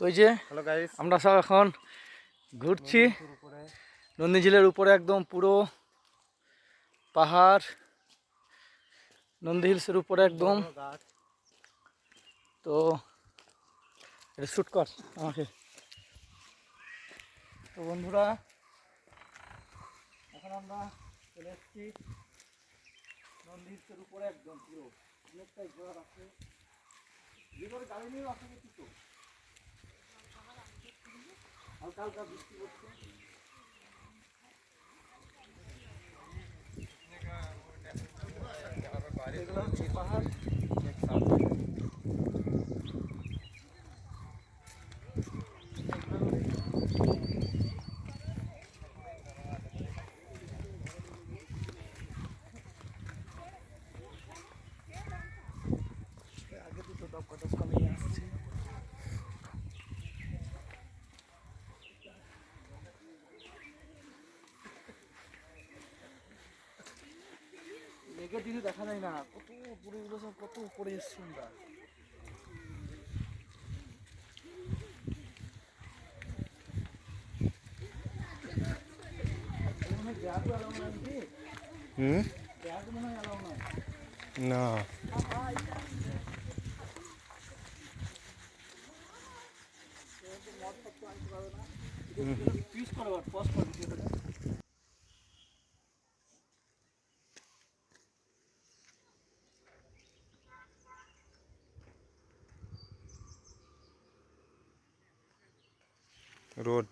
ওই যে hello guys, আমরা সব এখন ঘুরছি নন্দী ঝিলের উপরে, একদম পুরো পাহাড়, নন্দী হিলসের উপরে একদম। তো এটা শ্যুট কর আমাকে। তো বন্ধুরা, এখন আমরা চলে এসেছি নন্দী হিলসের উপরে, একদম পুরো অনেকটাই ঘোরার আছে। যেভাবে গাড়ি নিয়েও আসা করছি, তো হালকা হালকা বৃষ্টি পড়ছে। এগুলো হচ্ছে পাহাড়। আগে দুটো টপ কত কমে আসছে। মেঘের দিনে দেখা যায় না, কত উপরে, এগুলো সব কত উপরে এসছি আমরা। না রোড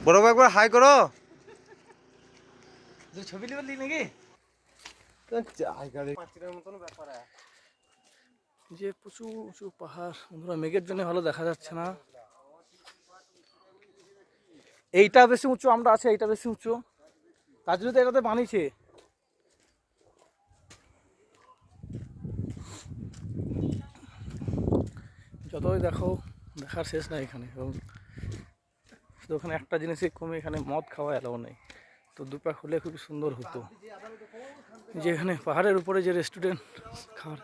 বড় একবার হাই করো। ছবি নিবি নাকি? যে প্রচুর উঁচু পাহাড় বন্ধুরা, মেঘের জন্য ভালো দেখা যাচ্ছে না। এইটা বেশি উঁচু, আমরা আছে এইটা বেশি উঁচু, তার জন্য তো এটাতে বানিয়েছে। যতই দেখো, দেখার শেষ নাই এখানে। এবং ওখানে একটা জিনিসই কমে, এখানে মদ খাওয়া এলাও নেই। তো দুপা খুলে খুবই সুন্দর হতো। যে এখানে পাহাড়ের উপরে যে রেস্টুরেন্ট খাওয়ার,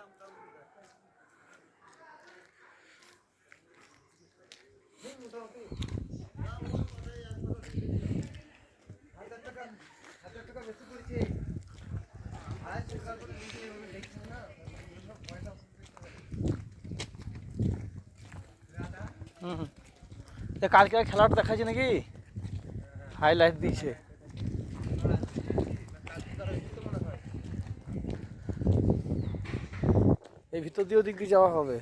কালকে খেলাটা দেখাচ্ছে নাকি, হাইলাইট দিয়েছে। এই ভিতর দিয়ে ওদিক দিয়ে যাওয়া হবে।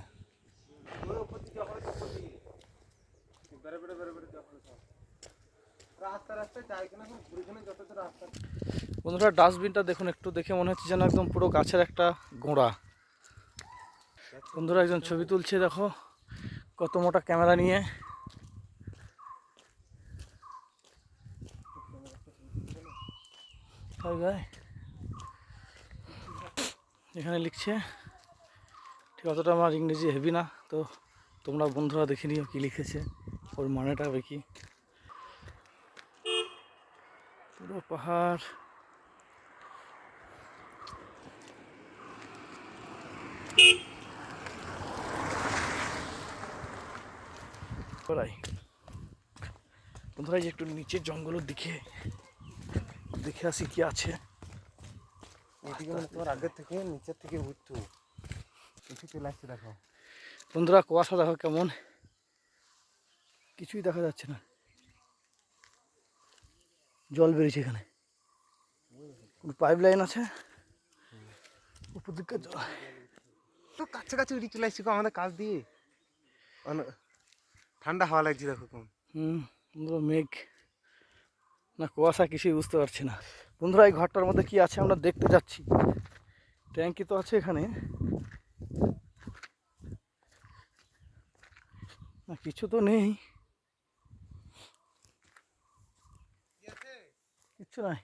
বন্ধুরা, ডাস্টবিনটা দেখুন একটু, দেখে মনে হচ্ছে যেন একদম পুরো গাছের একটা গোড়া। বন্ধুরা একজন ছবি তুলছে, দেখো কত মোটা ক্যামেরা নিয়ে। এখানে লিখছে, ঠিক অতটা আমার ইংরেজি হেভি না, তো তোমরা বন্ধুরা দেখে নিও কি লিখেছে, ওর মানেটা হবে কি। পুরো পাহাড়, বন্ধুরা যে একটু নিচের জঙ্গলের দিকে দেখে আসি কি আছে। তোমার আগের থেকে নিচের থেকে উঠতো চলে আসছে। দেখো বন্ধুরা, কুয়াশা দেখো কেমন, কিছুই দেখা যাচ্ছে না। জল বেরিয়েছে এখানে, পাইপ লাইন আছে উপর দিকে জল। তো কাছাকাছি উঠে চলে আসছি আমাদের কাছ দিয়ে, ঠান্ডা হাওয়া লাগছে। দেখো কেমন। বন্ধুরা মেঘ না কুয়াশা, কিছুই বুঝতে পারছি না। বন্ধুরা এই ঘরটার মধ্যে কি আছে আমরা দেখতে যাচ্ছি। ট্যাঙ্কি তো আছে এখানে, না কিছু তো নেই, কিচ্ছু নাই,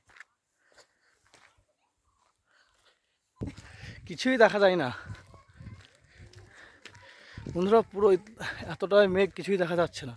কিছুই দেখা যায় না। বন্ধুরা পুরো এতটাই মেঘ, কিছুই দেখা যাচ্ছে না।